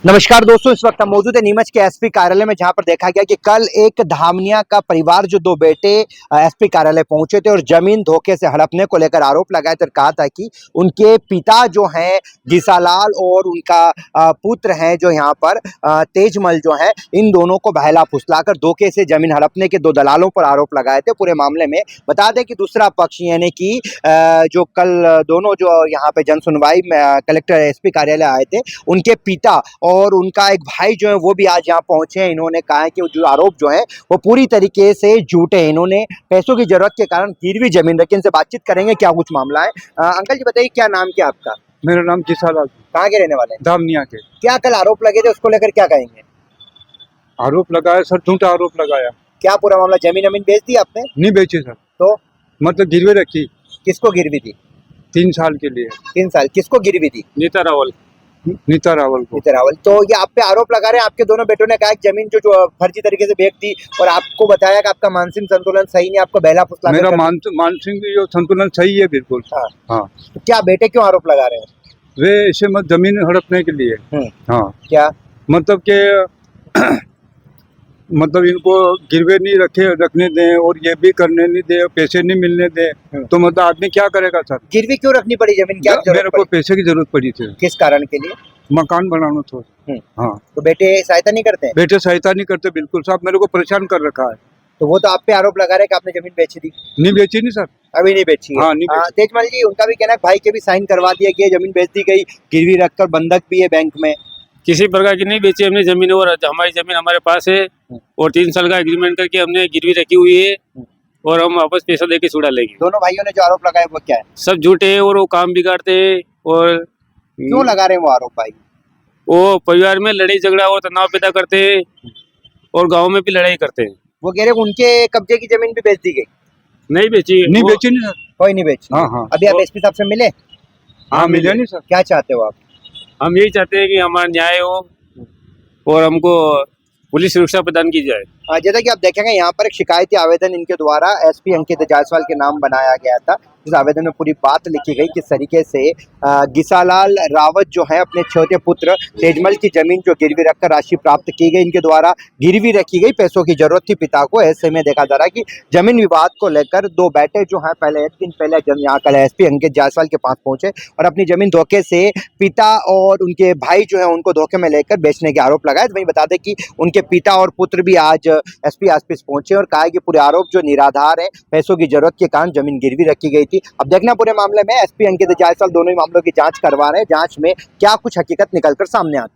नमस्कार दोस्तों, इस वक्त हम मौजूद है नीमच के एसपी कार्यालय में, जहां पर देखा गया कि कल एक धामनिया का परिवार जो दो बेटे एसपी कार्यालय पहुंचे थे और जमीन धोखे से हड़पने को लेकर आरोप लगाए थे और कहा था कि उनके पिता जो हैं गीसालाल और उनका पुत्र हैं जो यहाँ पर तेजमल जो है, इन दोनों को बहला फुसलाकर धोखे से जमीन हड़पने के दो दलालों पर आरोप लगाए थे। पूरे मामले में बता दें कि दूसरा पक्ष यानी कि जो कल दोनों जो यहाँ पे जन सुनवाई कलेक्टर एसपी कार्यालय आए थे, उनके पिता और उनका एक भाई जो है वो भी आज यहाँ पहुंचे हैं। इन्होंने कहा है कि जो आरोप जो है वो पूरी तरीके से झूठे हैं। इन्होंने पैसों की जरूरत के कारण गिरवी जमीन रखी। इनसे बातचीत करेंगे क्या कुछ मामला है। अंकल जी बताइए, क्या नाम क्या आपका? मेरा नाम गीसालाल। कहाँ के रहने वाले हैं? धामनिया के। क्या कल आरोप लगे थे, उसको लेकर क्या कहेंगे? आरोप लगाया सर, झूठा आरोप लगाया। क्या पूरा मामला जमीन अमीन बेच दी आपने? नहीं बेची सर, तो मतलब गिरवे रखी किसको गिरवी दी? 3 साल के लिए। 3 साल किसको गिरवी दी? नीता रावल को। नीता रावल। तो ये आप पे आरोप लगा रहे हैं, आपके दोनों बेटों ने कहा कि जमीन जो फर्जी तरीके से बेच दी और आपको बताया कि आपका मानसिक संतुलन सही नहीं, आपको बहला फुसला। मेरा मानसिक जो संतुलन सही है बिल्कुल। हाँ। तो क्या बेटे क्यों आरोप लगा रहे हैं? वे इसे मत जमीन हड़पने के लिए। हाँ। क्या मतलब के मतलब इनको गिरवे नहीं रखने दें और ये भी करने नहीं दे, पैसे नहीं मिलने दें, तो मतलब आदमी क्या करेगा सर? गिरवी क्यों रखनी पड़ी जमीन? क्या मेरे को पैसे की जरूरत पड़ी थी। किस कारण के लिए? मकान बनाना था। हाँ। तो बेटे सहायता नहीं करते? बेटे सहायता नहीं करते बिल्कुल साहब, मेरे को परेशान कर रखा है। तो वो तो आप पे आरोप लगा रहे हैं कि आपने जमीन बेच दी। नहीं बेची नहीं सर, अभी नहीं बेची है। हाँ, नहीं बेची। तेजमल जी, उनका भी कहना है भाई के भी साइन करवा दिया कि जमीन बेच दी गई, गिरवी रखकर, बंधक भी है बैंक में। किसी प्रकार की नहीं बेची हमने जमीन, और हमारी जमीन हमारे पास है और 3 साल का एग्रीमेंट करके हमने गिरवी रखी हुई है और हम वापस पैसा देके छुड़ा लेंगे। दोनों भाइयों ने जो आरोप लगाए वो क्या है? सब झूठे है और वो काम बिगाड़ते हैं। और क्यों लगा रहे हैं वो आरोप भाई? वो परिवार में लड़ाई झगड़ा और तनाव पैदा करते हैं और गांव में भी लड़ाई करते हैं। वो कह रहे उनके कब्जे की जमीन भी बेच दी गई। नहीं बेची, नहीं बेची नहीं सर। कोई नहीं बेची। हाँ, हाँ। अभी आप एसपी साहब से मिले? हाँ मिले नहीं सर। क्या चाहते हो आप? हम यही चाहते हैं कि हमारा न्याय हो और हमको पुलिस सुरक्षा प्रदान की जाए। जैसा कि आप देखेंगे यहाँ पर एक शिकायती आवेदन इनके द्वारा एसपी अंकित जायसवाल के नाम बनाया गया था। इस आवेदन में पूरी बात लिखी गई किस तरीके से गीसालाल रावत जो है अपने छोटे पुत्र तेजमल की जमीन जो गिरवी रखकर राशि प्राप्त की गई, इनके द्वारा गिरवी रखी गई, पैसों की जरूरत थी पिता को। ऐसे में देखा जा रहा है कि जमीन विवाद को लेकर दो बेटे जो है पहले एक दिन पहले यहाँ कल एसपी अंकित जायसवाल के पास पहुंचे और अपनी जमीन धोखे से पिता और उनके भाई जो है उनको धोखे में लेकर बेचने के आरोप लगाए। वहीं बता दें कि उनके पिता और पुत्र भी आज एसपी ऑफिस पहुंचे और कहा कि पूरे आरोप जो निराधार है, पैसों की जरूरत के कारण जमीन गिरवी रखी गई थी। अब देखना पूरे मामले में एसपी अंकित जायसवाल दोनों ही मामलों की जांच करवा रहे हैं। जांच में क्या कुछ हकीकत निकलकर सामने आती है।